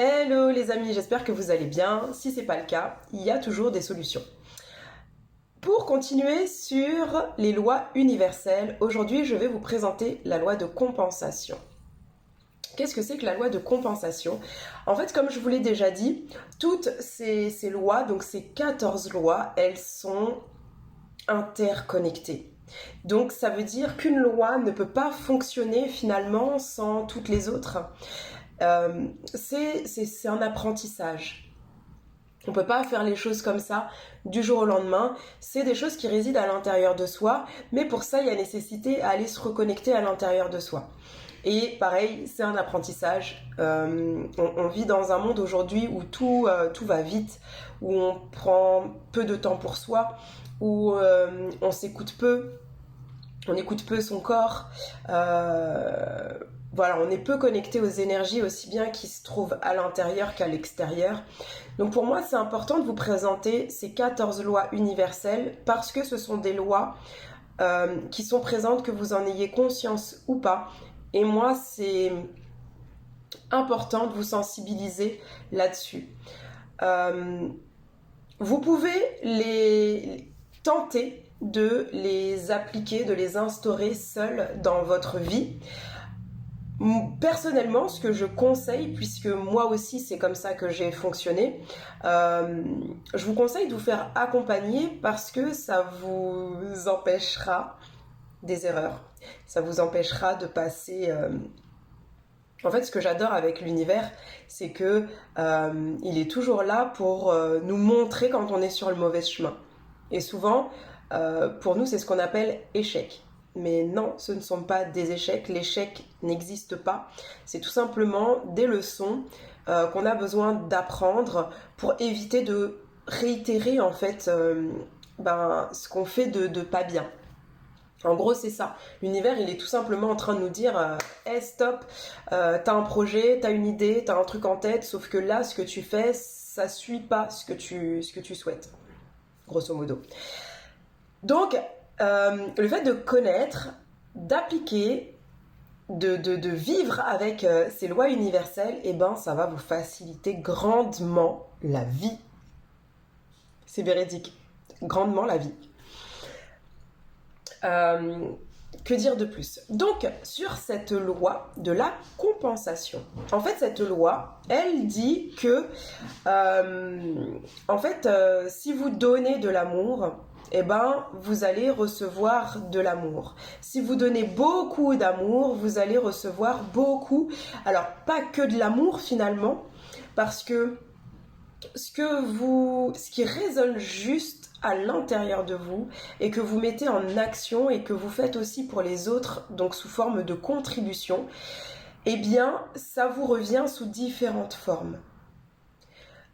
Hello les amis, j'espère que vous allez bien. Si c'est pas le cas, il y a toujours des solutions. Pour continuer sur les lois universelles, aujourd'hui je vais vous présenter la loi de compensation. Qu'est-ce que c'est que la loi de compensation? En fait, comme je vous l'ai déjà dit, toutes ces lois, donc ces 14 lois, elles sont interconnectées. Donc ça veut dire qu'une loi ne peut pas fonctionner finalement sans toutes les autres. C'est un apprentissage. On ne peut pas faire les choses comme ça du jour au lendemain. C'est des choses qui résident à l'intérieur de soi, mais pour ça, il y a nécessité à aller se reconnecter à l'intérieur de soi. Et pareil, c'est un apprentissage. On vit dans un monde aujourd'hui où tout va vite, où on prend peu de temps pour soi, où on s'écoute peu, on écoute peu son corps. Voilà, on est peu connecté aux énergies aussi bien qui se trouvent à l'intérieur qu'à l'extérieur. Donc pour moi, c'est important de vous présenter ces 14 lois universelles parce que ce sont des lois qui sont présentes, que vous en ayez conscience ou pas. Et moi, c'est important de vous sensibiliser là-dessus. Vous pouvez les tenter de les appliquer, de les instaurer seuls dans votre vie. Personnellement, ce que je conseille, puisque moi aussi c'est comme ça que j'ai fonctionné, je vous conseille de vous faire accompagner parce que ça vous empêchera des erreurs, ça vous empêchera de passer... En fait, ce que j'adore avec l'univers, c'est que il est toujours là pour nous montrer quand on est sur le mauvais chemin. Et souvent, pour nous, c'est ce qu'on appelle échec. Mais non, ce ne sont pas des échecs. L'échec n'existe pas. C'est tout simplement des leçons qu'on a besoin d'apprendre pour éviter de réitérer en fait ce qu'on fait de pas bien. En gros, c'est ça. L'univers, il est tout simplement en train de nous dire hey, stop, t'as un projet, t'as une idée, t'as un truc en tête, sauf que là, ce que tu fais, ça suit pas ce que tu souhaites, grosso modo. Donc, le fait de connaître, d'appliquer, de vivre avec ces lois universelles, eh ben, ça va vous faciliter grandement la vie. C'est véridique. Grandement la vie. Que dire de plus? Donc, sur cette loi de la compensation, en fait, cette loi, elle dit que, si vous donnez de l'amour, eh ben, vous allez recevoir de l'amour. Si vous donnez beaucoup d'amour, vous allez recevoir beaucoup. Alors, pas que de l'amour finalement, parce que ce qui résonne juste à l'intérieur de vous et que vous mettez en action et que vous faites aussi pour les autres, donc sous forme de contribution, eh bien, ça vous revient sous différentes formes.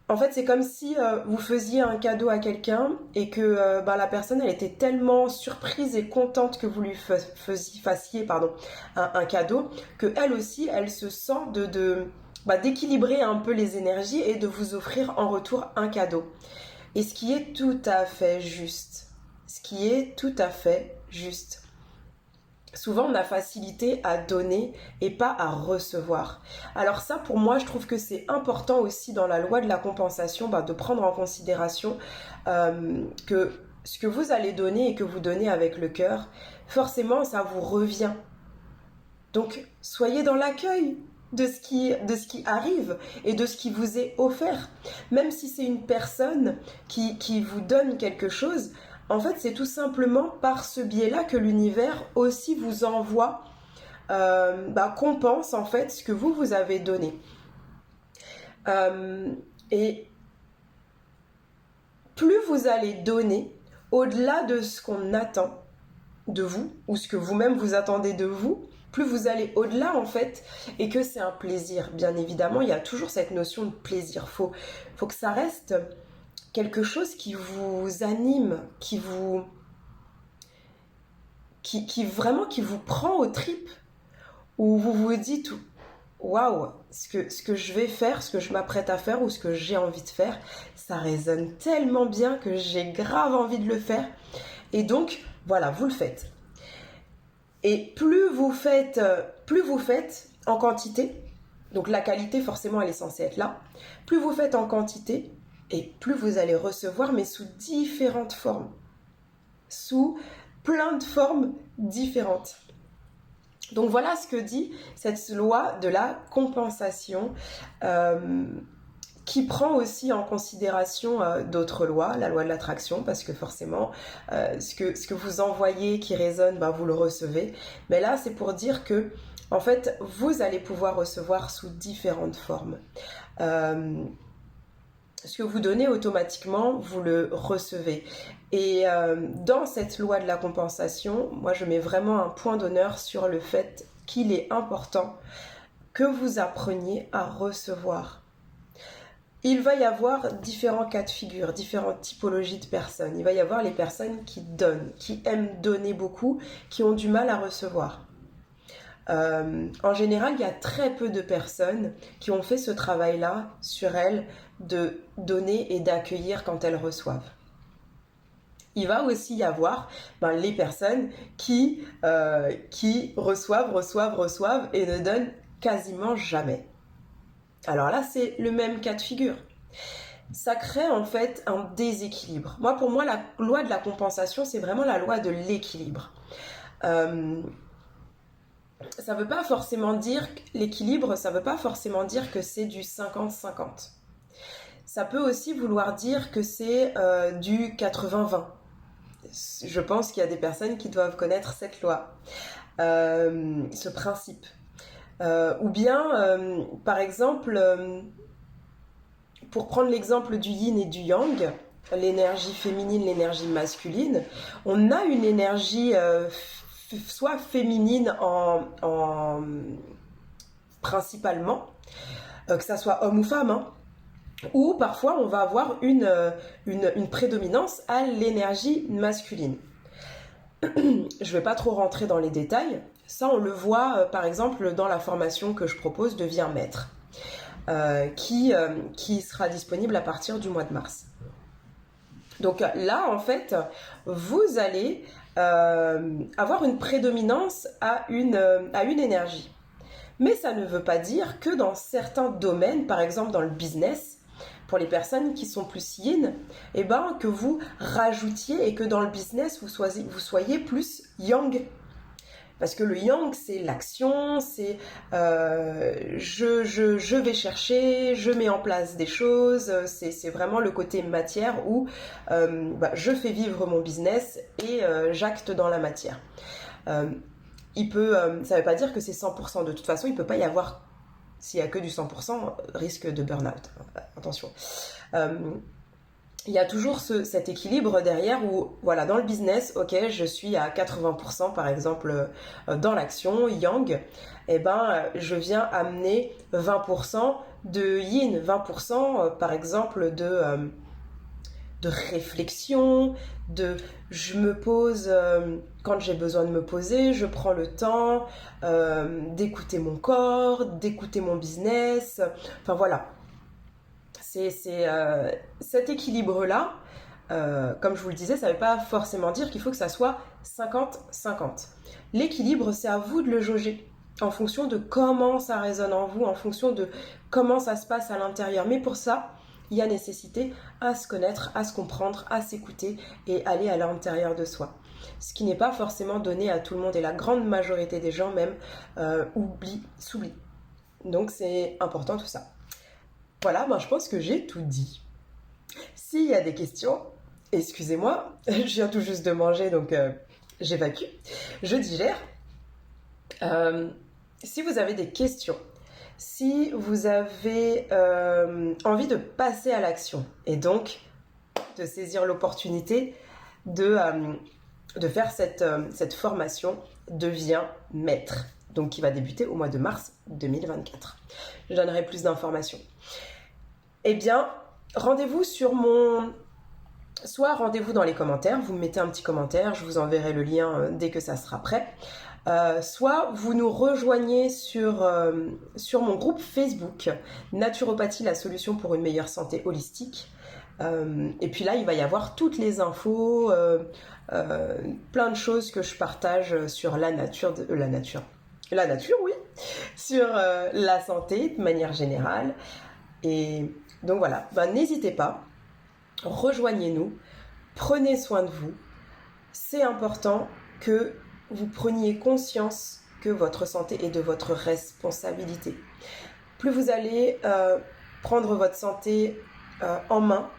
En fait, c'est comme si vous faisiez un cadeau à quelqu'un et que la personne, elle était tellement surprise et contente que vous lui fassiez un cadeau, que elle aussi, elle se sent d'équilibrer un peu les énergies et de vous offrir en retour un cadeau. Et ce qui est tout à fait juste. Ce qui est tout à fait juste. Souvent, on a facilité à donner et pas à recevoir. Alors ça, pour moi, je trouve que c'est important aussi dans la loi de la compensation de prendre en considération que ce que vous allez donner et que vous donnez avec le cœur, forcément, ça vous revient. Donc, soyez dans l'accueil de ce qui arrive et de ce qui vous est offert. Même si c'est une personne qui vous donne quelque chose, en fait, c'est tout simplement par ce biais-là que l'univers aussi vous envoie, compense en fait ce que vous avez donné. Et plus vous allez donner, au-delà de ce qu'on attend de vous, ou ce que vous-même vous attendez de vous, plus vous allez au-delà en fait, et que c'est un plaisir. Bien évidemment, il y a toujours cette notion de plaisir. Faut que ça reste quelque chose qui vous anime, qui vous prend aux tripes, où vous vous dites waouh, ce que je vais faire, ce que je m'apprête à faire ou ce que j'ai envie de faire, ça résonne tellement bien que j'ai grave envie de le faire. Et donc, voilà, vous le faites. Et plus vous faites en quantité, Donc la qualité, forcément, elle est censée être là. Plus vous faites en quantité, et plus vous allez recevoir, mais sous différentes formes. Sous plein de formes différentes. Donc voilà ce que dit cette loi de la compensation qui prend aussi en considération d'autres lois, la loi de l'attraction, parce que forcément, ce que vous envoyez qui résonne, vous le recevez. Mais là, c'est pour dire que, en fait, vous allez pouvoir recevoir sous différentes formes. Ce que vous donnez automatiquement, vous le recevez. Et dans cette loi de la compensation, moi je mets vraiment un point d'honneur sur le fait qu'il est important que vous appreniez à recevoir. Il va y avoir différents cas de figure, différentes typologies de personnes. Il va y avoir les personnes qui donnent, qui aiment donner beaucoup, qui ont du mal à recevoir. En général, il y a très peu de personnes qui ont fait ce travail-là sur elles de donner et d'accueillir quand elles reçoivent. Il va aussi y avoir les personnes qui reçoivent et ne donnent quasiment jamais. Alors là, c'est le même cas de figure. Ça crée en fait un déséquilibre. Pour moi, la loi de la compensation, c'est vraiment la loi de l'équilibre. Ça veut pas forcément dire l'équilibre, ça veut pas forcément dire que c'est du 50-50. Ça peut aussi vouloir dire que c'est du 80-20. Je pense qu'il y a des personnes qui doivent connaître cette loi, ce principe. Ou bien, par exemple, pour prendre l'exemple du yin et du yang, l'énergie féminine, l'énergie masculine, on a une énergie soit féminine principalement, que ça soit homme ou femme, ou parfois on va avoir une prédominance à l'énergie masculine. Je ne vais pas trop rentrer dans les détails, ça on le voit par exemple dans la formation que je propose Deviens maître, qui sera disponible à partir du mois de mars. Donc là en fait, vous allez avoir une prédominance à une énergie. Mais ça ne veut pas dire que dans certains domaines, par exemple dans le business, pour les personnes qui sont plus yin, que vous rajoutiez et que dans le business, vous soyez plus yang. Parce que le yang, c'est l'action, c'est je vais chercher, je mets en place des choses, c'est vraiment le côté matière où je fais vivre mon business et j'acte dans la matière. Ça ne veut pas dire que c'est 100%. De toute façon, il ne peut pas y avoir, s'il n'y a que du 100%, risque de burn-out. Attention. Il y a toujours cet équilibre derrière où, dans le business, ok, je suis à 80% par exemple dans l'action, yang, je viens amener 20% de yin, 20% par exemple de réflexion, je me pose quand j'ai besoin de me poser, je prends le temps d'écouter mon corps, d'écouter mon business, enfin voilà. C'est cet équilibre-là, comme je vous le disais, ça ne veut pas forcément dire qu'il faut que ça soit 50-50. L'équilibre, c'est à vous de le jauger en fonction de comment ça résonne en vous, en fonction de comment ça se passe à l'intérieur. Mais pour ça, il y a nécessité à se connaître, à se comprendre, à s'écouter et aller à l'intérieur de soi. Ce qui n'est pas forcément donné à tout le monde et la grande majorité des gens même s'oublient. Donc c'est important tout ça. Voilà, je pense que j'ai tout dit. S'il y a des questions, excusez-moi, je viens tout juste de manger, donc j'évacue, je digère. Si vous avez des questions, si vous avez envie de passer à l'action et donc de saisir l'opportunité de faire cette formation Deviens maître, donc qui va débuter au mois de mars 2024. Je donnerai plus d'informations. Eh bien, rendez-vous soit rendez-vous dans les commentaires, vous me mettez un petit commentaire, je vous enverrai le lien dès que ça sera prêt. Soit vous nous rejoignez sur mon groupe Facebook Naturopathie, la solution pour une meilleure santé holistique. Et puis là, il va y avoir toutes les infos, plein de choses que je partage sur la nature, oui, sur la santé de manière générale. Et donc voilà, n'hésitez pas, rejoignez-nous, prenez soin de vous. C'est important que vous preniez conscience que votre santé est de votre responsabilité. Plus vous allez prendre votre santé en main,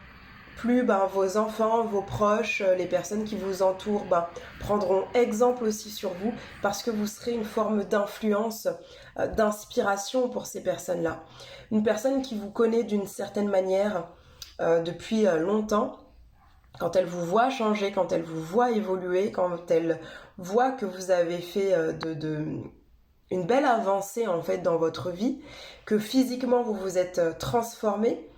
plus vos enfants, vos proches, les personnes qui vous entourent prendront exemple aussi sur vous, parce que vous serez une forme d'influence, d'inspiration pour ces personnes-là. Une personne qui vous connaît d'une certaine manière depuis longtemps, quand elle vous voit changer, quand elle vous voit évoluer, quand elle voit que vous avez fait une belle avancée en fait dans votre vie, que physiquement vous vous êtes transformé,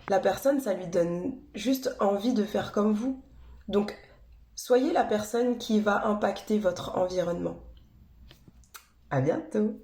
la personne, ça lui donne juste envie de faire comme vous. Donc, soyez la personne qui va impacter votre environnement. À bientôt!